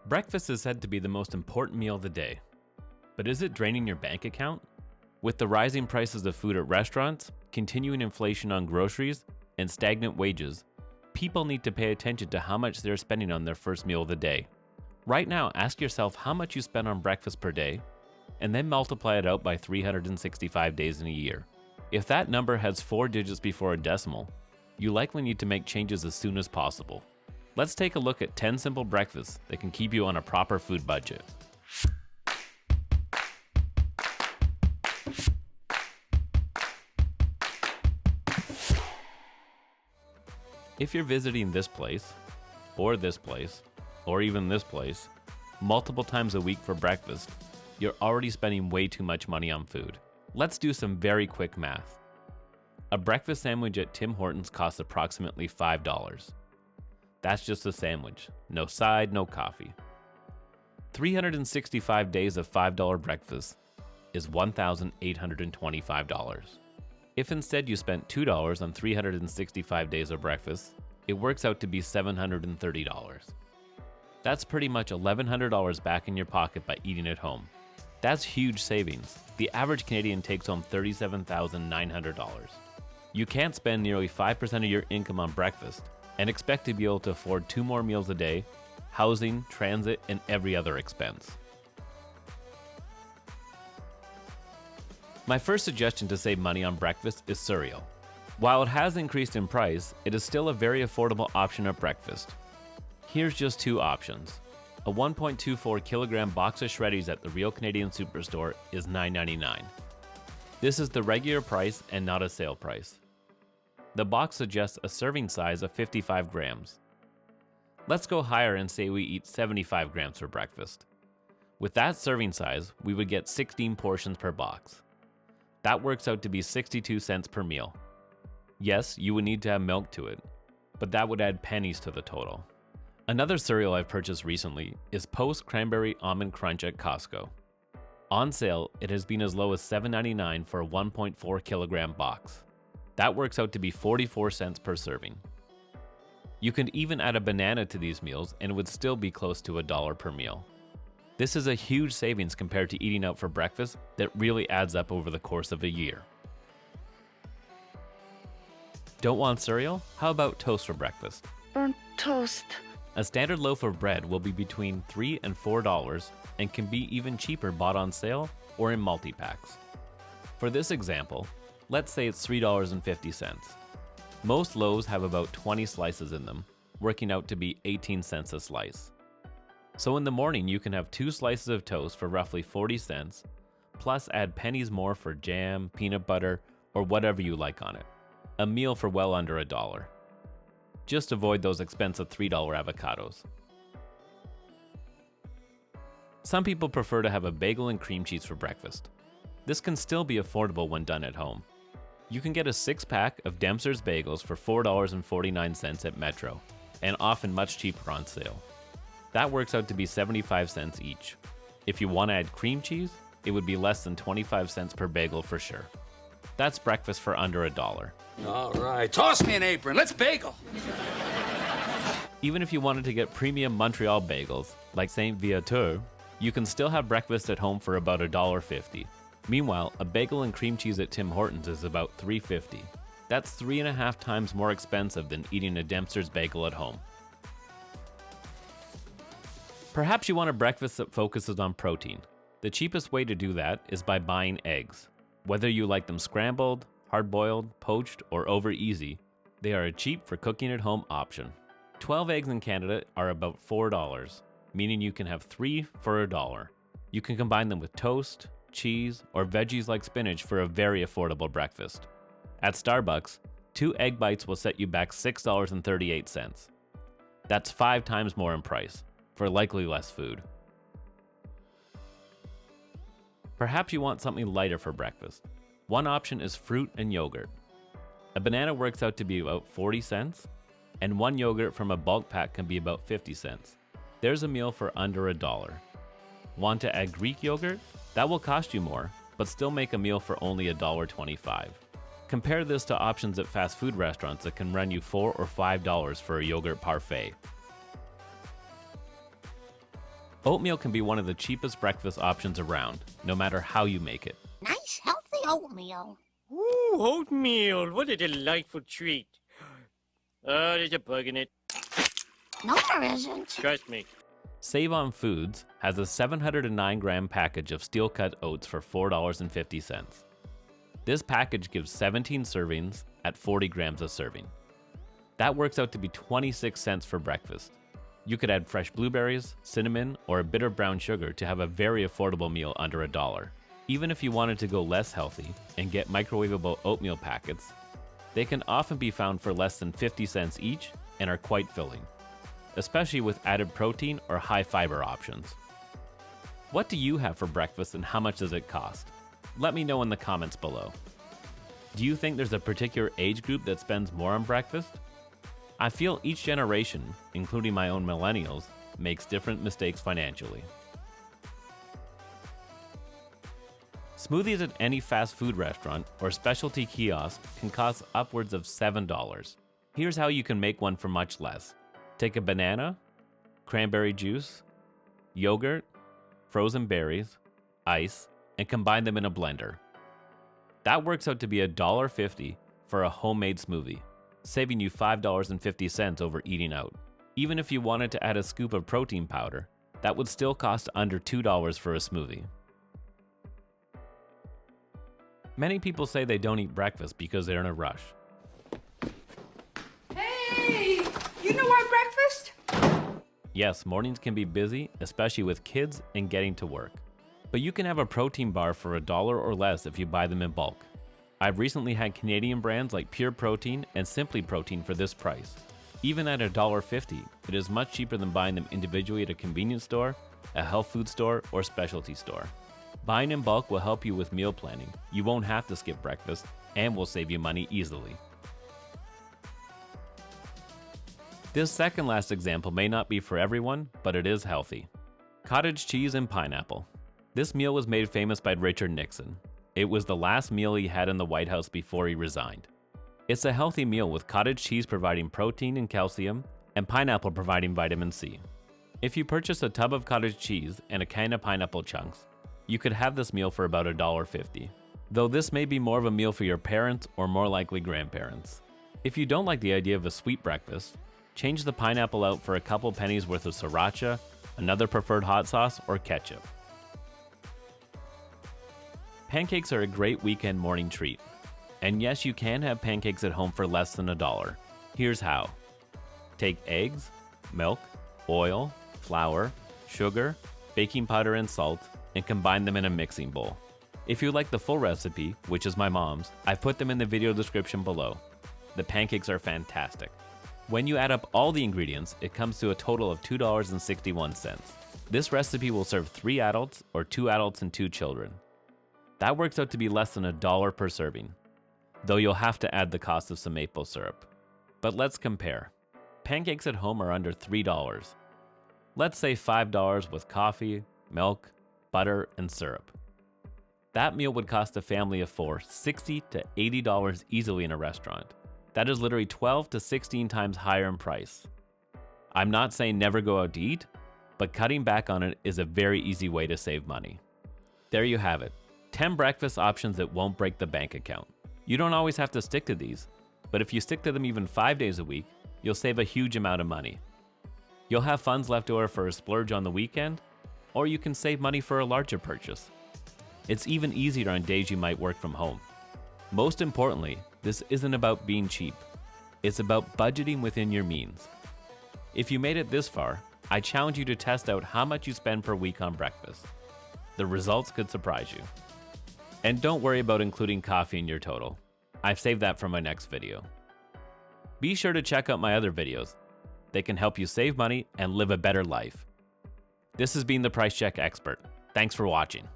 Breakfast is said to be the most important meal of the day. But is it draining your bank account? With the rising prices of food at restaurants, continuing inflation on groceries, and stagnant wages, people need to pay attention to how much they're spending on their first meal of the day. Right now, ask yourself how much you spend on breakfast per day, and then multiply it out by 365 days in a year. If that number has 4 digits before a decimal, you likely need to make changes as soon as possible. Let's take a look at 10 simple breakfasts that can keep you on a proper food budget. If you're visiting this place, or even this place, multiple times a week for breakfast, you're already spending way too much money on food. Let's do some very quick math. A breakfast sandwich at Tim Hortons costs approximately $5. That's just a sandwich, no side, no coffee. 365 days of $5 breakfast is $1,825. If instead you spent $2 on 365 days of breakfast, it works out to be $730. That's pretty much $1,100 back in your pocket by eating at home. That's huge savings. The average Canadian takes home $37,900. You can't spend nearly 5% of your income on breakfast and expect to be able to afford 2 more meals a day, housing, transit, and every other expense. My first suggestion to save money on breakfast is cereal. While it has increased in price, it is still a very affordable option at breakfast. Here's just 2 options. A 1.24 kilogram box of Shreddies at the Real Canadian Superstore is $9.99. This is the regular price and not a sale price. The box suggests a serving size of 55 grams. Let's go higher and say we eat 75 grams for breakfast. With that serving size, we would get 16 portions per box. That works out to be 62 cents per meal. Yes, you would need to have milk to it, but that would add pennies to the total. Another cereal I've purchased recently is Post Cranberry Almond Crunch at Costco. On sale, it has been as low as $7.99 for a 1.4 kilogram box. That works out to be 44 cents per serving. You can even add a banana to these meals and it would still be close to $1 per meal. This is a huge savings compared to eating out for breakfast that really adds up over the course of a year. Don't want cereal? How about toast for breakfast? Burnt toast. A standard loaf of bread will be between $3 and $4 and can be even cheaper bought on sale or in multi-packs. For this example, let's say it's $3.50. Most loaves have about 20 slices in them, working out to be 18 cents a slice. So in the morning, you can have 2 slices of toast for roughly 40 cents, plus add pennies more for jam, peanut butter, or whatever you like on it. A meal for well under $1. Just avoid those expensive $3 avocados. Some people prefer to have a bagel and cream cheese for breakfast. This can still be affordable when done at home. You can get a 6-pack of Dempster's Bagels for $4.49 at Metro, and often much cheaper on sale. That works out to be 75 cents each. If you want to add cream cheese, it would be less than 25 cents per bagel for sure. That's breakfast for under $1. All right, toss me an apron. Let's bagel. Even if you wanted to get premium Montreal bagels, like Saint Viateur, you can still have breakfast at home for about $1.50. Meanwhile, a bagel and cream cheese at Tim Hortons is about $3.50. That's 3.5 times more expensive than eating a Dempster's bagel at home. Perhaps you want a breakfast that focuses on protein. The cheapest way to do that is by buying eggs. Whether you like them scrambled, hard-boiled, poached, or over easy, they are a cheap for cooking at home option. 12 eggs in Canada are about $4, meaning you can have 3 for $1. You can combine them with toast, cheese, or veggies like spinach for a very affordable breakfast. At Starbucks, 2 egg bites will set you back $6.38. That's 5 times more in price, for likely less food. Perhaps you want something lighter for breakfast. One option is fruit and yogurt. A banana works out to be about 40 cents, and one yogurt from a bulk pack can be about 50 cents. There's a meal for under $1. Want to add Greek yogurt? That will cost you more, but still make a meal for only $1.25. Compare this to options at fast food restaurants that can run you $4 or $5 for a yogurt parfait. Oatmeal can be one of the cheapest breakfast options around, no matter how you make it. Nice, healthy oatmeal. Ooh, oatmeal. What a delightful treat. Oh, there's a bug in it. No, there isn't. Trust me. Save on Foods has a 709-gram package of steel-cut oats for $4.50. This package gives 17 servings at 40 grams a serving. That works out to be 26 cents for breakfast. You could add fresh blueberries, cinnamon, or a bit of brown sugar to have a very affordable meal under $1. Even if you wanted to go less healthy and get microwavable oatmeal packets, they can often be found for less than 50 cents each and are quite filling, especially with added protein or high fiber options. What do you have for breakfast and how much does it cost? Let me know in the comments below. Do you think there's a particular age group that spends more on breakfast? I feel each generation, including my own millennials, makes different mistakes financially. Smoothies at any fast food restaurant or specialty kiosk can cost upwards of $7. Here's how you can make one for much less. Take a banana, cranberry juice, yogurt, frozen berries, ice, and combine them in a blender. That works out to be $1.50 for a homemade smoothie, saving you $5.50 over eating out. Even if you wanted to add a scoop of protein powder, that would still cost under $2 for a smoothie. Many people say they don't eat breakfast because they're in a rush. Hey, you know our breakfast? Yes, mornings can be busy, especially with kids and getting to work. But you can have a protein bar for $1 or less if you buy them in bulk. I've recently had Canadian brands like Pure Protein and Simply Protein for this price. Even at $1.50, it is much cheaper than buying them individually at a convenience store, a health food store, or specialty store. Buying in bulk will help you with meal planning. You won't have to skip breakfast and will save you money easily. This second last example may not be for everyone, but it is healthy. Cottage cheese and pineapple. This meal was made famous by Richard Nixon. It was the last meal he had in the White House before he resigned. It's a healthy meal with cottage cheese providing protein and calcium, and pineapple providing vitamin C. If you purchase a tub of cottage cheese and a can of pineapple chunks, you could have this meal for about $1.50. Though this may be more of a meal for your parents or more likely grandparents. If you don't like the idea of a sweet breakfast, change the pineapple out for a couple pennies worth of sriracha, another preferred hot sauce, or ketchup. Pancakes are a great weekend morning treat. And yes, you can have pancakes at home for less than $1. Here's how. Take eggs, milk, oil, flour, sugar, baking powder, and salt, and combine them in a mixing bowl. If you like the full recipe, which is my mom's, I've put them in the video description below. The pancakes are fantastic. When you add up all the ingredients, it comes to a total of $2.61. This recipe will serve 3 adults or 2 adults and 2 children. That works out to be less than $1 per serving, though you'll have to add the cost of some maple syrup. But let's compare. Pancakes at home are under $3. Let's say $5 with coffee, milk, butter, and syrup. That meal would cost a family of 4 $60 to $80 easily in a restaurant. That is literally 12 to 16 times higher in price. I'm not saying never go out to eat, but cutting back on it is a very easy way to save money. There you have it, 10 breakfast options that won't break the bank account. You don't always have to stick to these, but if you stick to them even 5 days a week, you'll save a huge amount of money. You'll have funds left over for a splurge on the weekend, or you can save money for a larger purchase. It's even easier on days you might work from home. Most importantly, this isn't about being cheap. It's about budgeting within your means. If you made it this far, I challenge you to test out how much you spend per week on breakfast. The results could surprise you. And don't worry about including coffee in your total. I've saved that for my next video. Be sure to check out my other videos. They can help you save money and live a better life. This has been the Price Check Expert. Thanks for watching.